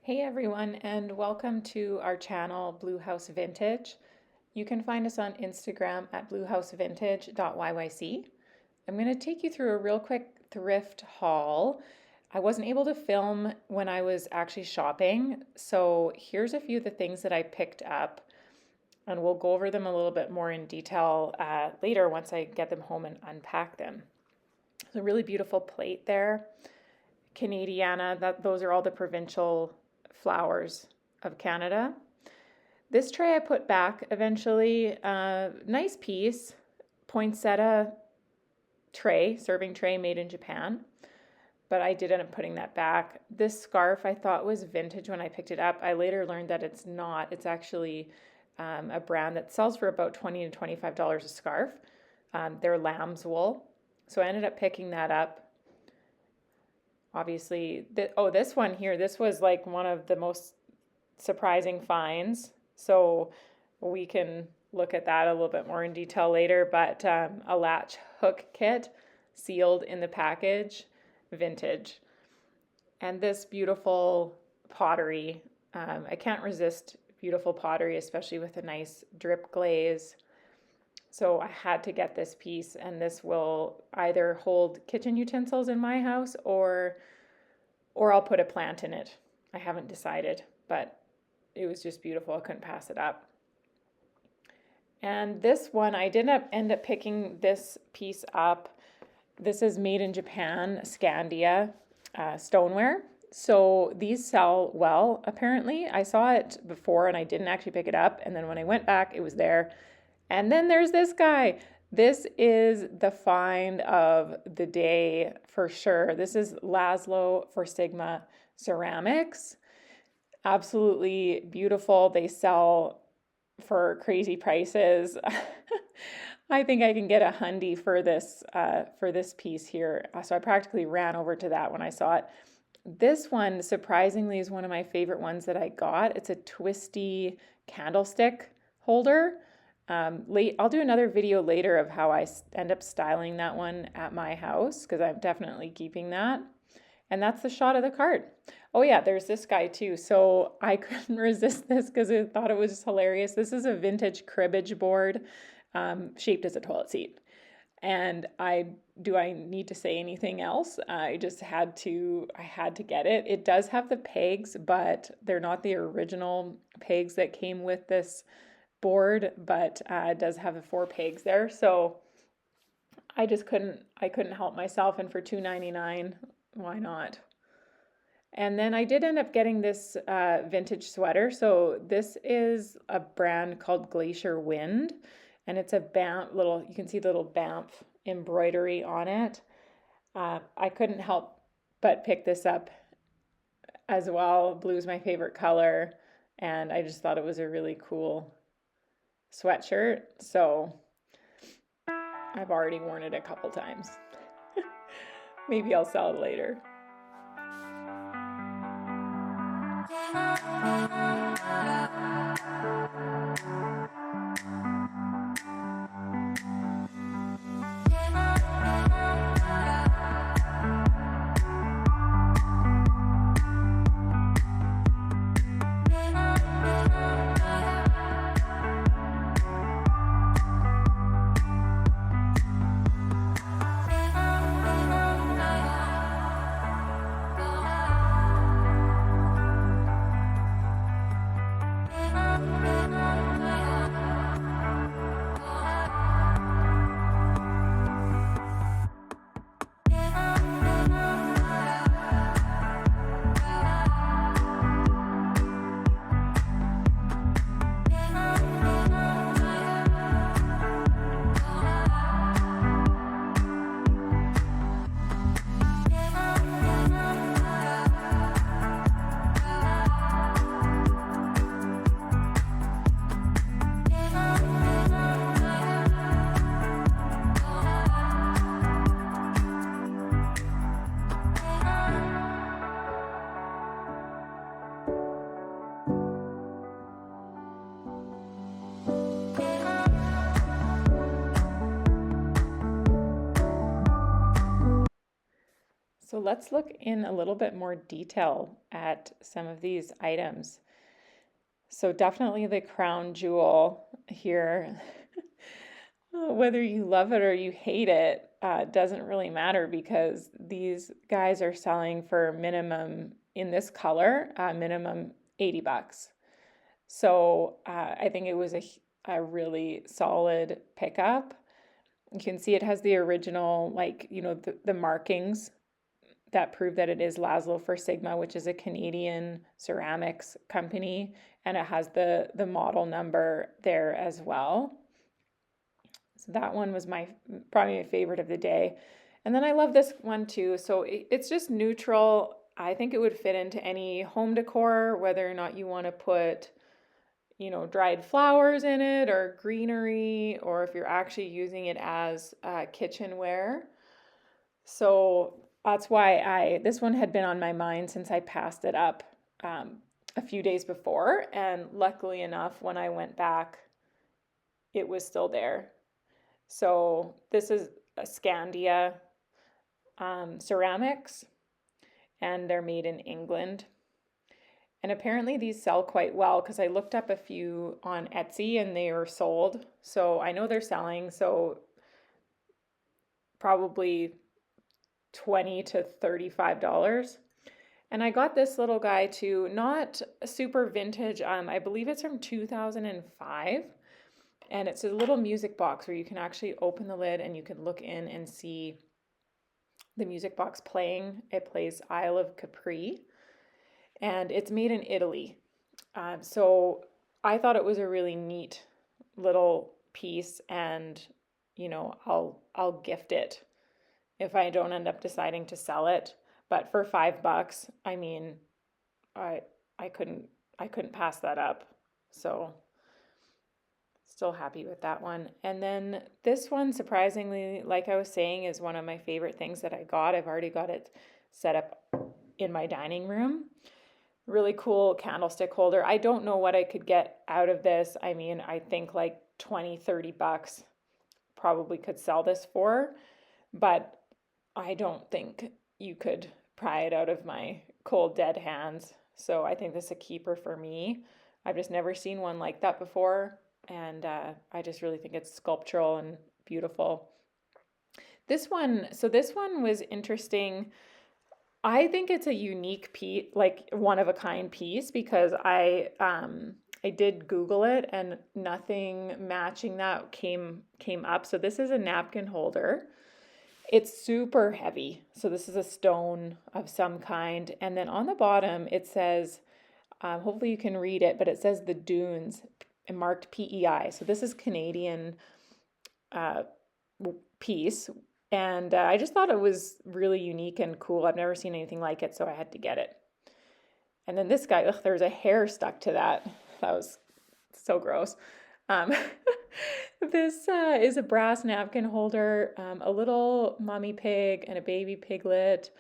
Hey everyone, and welcome to our channel Blue House Vintage. You can find us on Instagram at bluehousevintage.yyc. I'm going to take you through a real quick thrift haul. I wasn't able to film when I was actually shopping, so here's a few of the things that I picked up, and we'll go over them a little bit more in detail later once I get them home and unpack them. There's a really beautiful plate there. Canadiana, those are all the provincial flowers of Canada. This tray I put back eventually. Nice piece, poinsettia tray, serving tray made in Japan, but I did end up putting that back. This scarf I thought was vintage when I picked it up. I later learned that it's not. It's actually a brand that sells for about $20 to $25 a scarf. They're lamb's wool. So I ended up picking that up. Obviously, this one here, this was like one of the most surprising finds. So we can look at that a little bit more in detail later, but a latch hook kit sealed in the package, vintage. And this beautiful pottery, I can't resist beautiful pottery, especially with a nice drip glaze. So I had to get this piece, and this will either hold kitchen utensils in my house or I'll put a plant in it. I haven't decided, but it was just beautiful. I couldn't pass it up. And this one, I did end up picking this piece up. This is made in Japan, Scandia stoneware. So these sell well, apparently. I saw it before and I didn't actually pick it up. And then when I went back, it was there. And then there's this guy. This is the find of the day for sure. This is Laszlo for Sigma ceramics. Absolutely beautiful. They sell for crazy prices. I think I can get a hundy for this piece here. So I practically ran over to that when I saw it. This one, surprisingly, is one of my favorite ones that I got. It's a twisty candlestick holder. I'll do another video later of how I end up styling that one at my house, because I'm definitely keeping that. And that's the shot of the cart. Oh yeah, there's this guy too. So I couldn't resist this because I thought it was just hilarious. This is a vintage cribbage board shaped as a toilet seat. And do I need to say anything else? I had to get it. It does have the pegs, but they're not the original pegs that came with this board, but it does have the 4 pegs there. So I couldn't help myself, and for $2.99, why not? And then I did end up getting this vintage sweater. So this is a brand called Glacier Wind, and it's a you can see the little Banff embroidery on it. I couldn't help but pick this up as well. Blue is my favorite color, and I just thought it was a really cool sweatshirt. So I've already worn it a couple times. Maybe I'll sell it later. So let's look in a little bit more detail at some of these items. So definitely the crown jewel here. Whether you love it or you hate it, doesn't really matter because these guys are selling for minimum in this color, minimum $80. So I think it was a really solid pickup. You can see it has the original, like, the markings that prove that it is Laszlo for Sigma, which is a Canadian ceramics company, and it has the model number there as well. So that one was probably my favorite of the day. And then I love this one too. So it's just neutral. I think it would fit into any home decor, whether or not you want to put, dried flowers in it or greenery, or if you're actually using it as kitchenware. So that's why this one had been on my mind since I passed it up a few days before. And luckily enough, when I went back, it was still there. So this is a Scandia ceramics, and they're made in England. And apparently these sell quite well because I looked up a few on Etsy and they were sold. So I know they're selling, so probably $20 to $35. And I got this little guy too, not super vintage. I believe it's from 2005. And it's a little music box where you can actually open the lid and you can look in and see the music box playing. It plays Isle of Capri. And it's made in Italy. So I thought it was a really neat little piece, and I'll gift it if I don't end up deciding to sell it. But for $5, I mean, I couldn't pass that up. So still happy with that one. And then this one, surprisingly, like I was saying, is one of my favorite things that I got. I've already got it set up in my dining room. Really cool candlestick holder. I don't know what I could get out of this. I mean, I think like $20-$30 probably could sell this for, but I don't think you could pry it out of my cold dead hands. So I think this is a keeper for me. I've just never seen one like that before, and I just really think it's sculptural and beautiful. This one was interesting. I think it's a unique piece, like one of a kind piece, because I did Google it and nothing matching that came up. So this is a napkin holder. It's super heavy. So this is a stone of some kind. And then on the bottom it says, hopefully you can read it, but it says the Dunes marked PEI. So this is Canadian piece. And I just thought it was really unique and cool. I've never seen anything like it, so I had to get it. And then this guy, there's a hair stuck to that. That was so gross. This is a brass napkin holder, a little mommy pig and a baby piglet.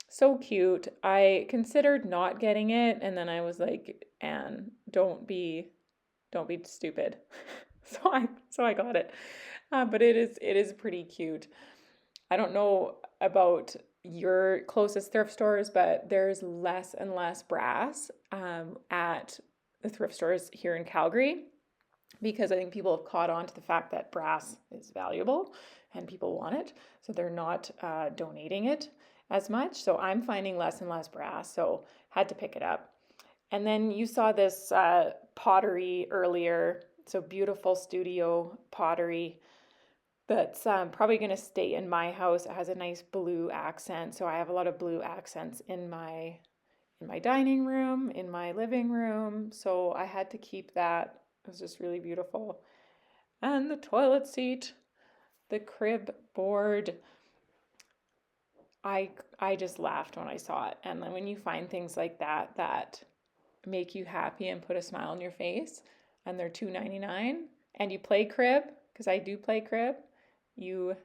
So cute. I considered not getting it, and then I was like, Anne, don't be stupid. So I got it. But it is pretty cute. I don't know about your closest thrift stores, but there's less and less brass at the thrift stores here in Calgary, because I think people have caught on to the fact that brass is valuable and people want it. So they're not donating it as much. So I'm finding less and less brass, so had to pick it up. And then you saw this pottery earlier. So beautiful studio pottery. That's probably going to stay in my house. It has a nice blue accent. So I have a lot of blue accents in my dining room, in my living room. So I had to keep that. It was just really beautiful. And the toilet seat, the crib board. I just laughed when I saw it. And then when you find things like that make you happy and put a smile on your face, and they're $2.99, and you play crib, because I do play crib, you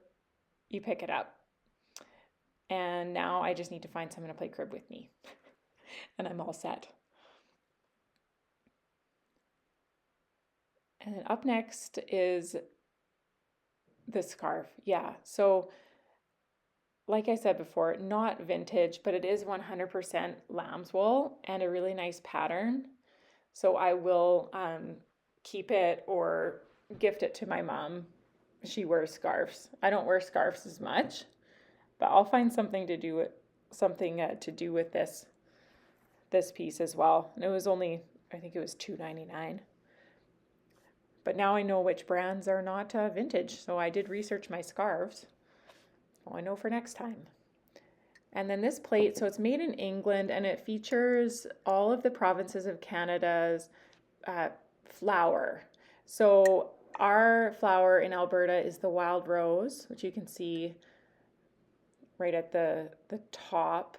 pick it up. And now I just need to find someone to play crib with me. And I'm all set. And then up next is the scarf. Yeah, so like I said before, not vintage, but it is 100% lamb's wool and a really nice pattern. So I will keep it or gift it to my mom. She wears scarves. I don't wear scarves as much, but I'll find something to do with this piece as well. And it was only, I think it was $2.99. But now I know which brands are not vintage. So I did research my scarves. So I know for next time. And then this plate, so it's made in England and it features all of the provinces of Canada's flower. So our flower in Alberta is the wild rose, which you can see right at the top.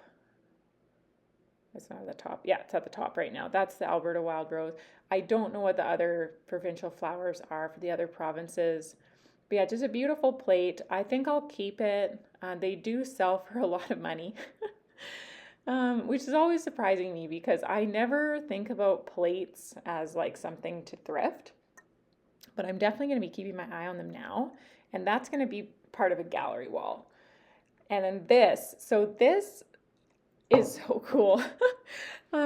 It's not at the top. Yeah, it's at the top right now. That's the Alberta wild rose. I don't know what the other provincial flowers are for the other provinces. But yeah, just a beautiful plate. I think I'll keep it. They do sell for a lot of money, which is always surprising me because I never think about plates as like something to thrift. But I'm definitely going to be keeping my eye on them now. And that's going to be part of a gallery wall. And then this is so cool.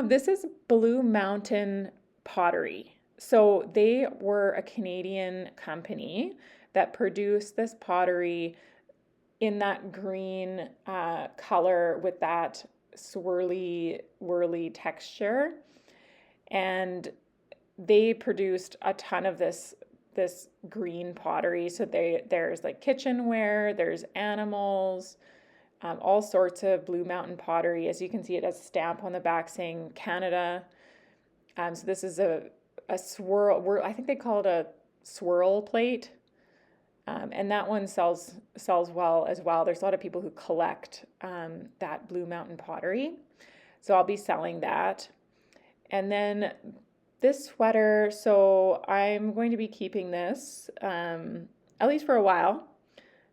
This is Blue Mountain Pottery. So they were a Canadian company that produced this pottery in that green color with that swirly, whirly texture. And they produced a ton of this green pottery. So there's like kitchenware, there's animals, all sorts of Blue Mountain pottery. As you can see, it has a stamp on the back saying Canada. So this is a swirl. I think they call it a swirl plate. And that one sells well as well. There's a lot of people who collect that Blue Mountain pottery. So I'll be selling that. And then this sweater, so I'm going to be keeping this at least for a while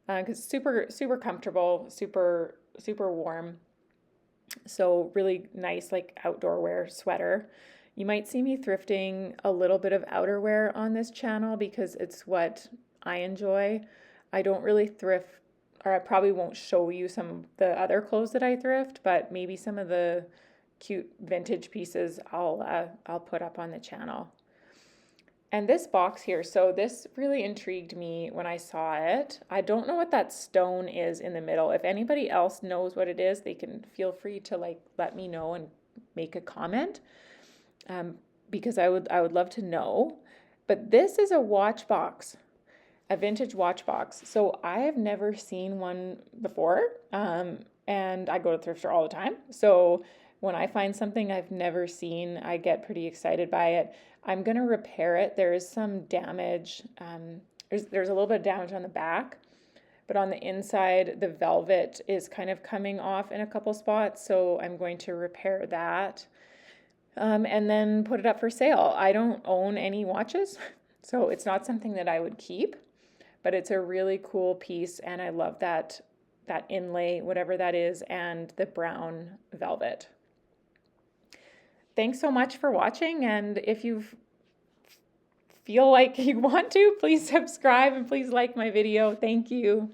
because it's super comfortable, super warm. So really nice like outdoor wear sweater. You might see me thrifting a little bit of outerwear on this channel because it's what I enjoy. I don't really thrift, or I probably won't show you some of the other clothes that I thrift, but maybe some of the cute vintage pieces I'll put up on the channel. And this box here, so this really intrigued me when I saw it. I don't know what that stone is in the middle. If anybody else knows what it is, they can feel free to like let me know and make a comment, because I would love to know. But this is a watch box, a vintage watch box. So I have never seen one before, and I go to thrift store all the time. So when I find something I've never seen, I get pretty excited by it. I'm going to repair it. There is some damage. There's a little bit of damage on the back, but on the inside, the velvet is kind of coming off in a couple spots. So I'm going to repair that and then put it up for sale. I don't own any watches, so it's not something that I would keep, but it's a really cool piece. And I love that inlay, whatever that is, and the brown velvet. Thanks so much for watching, and if you feel like you want to, please subscribe and please like my video. Thank you.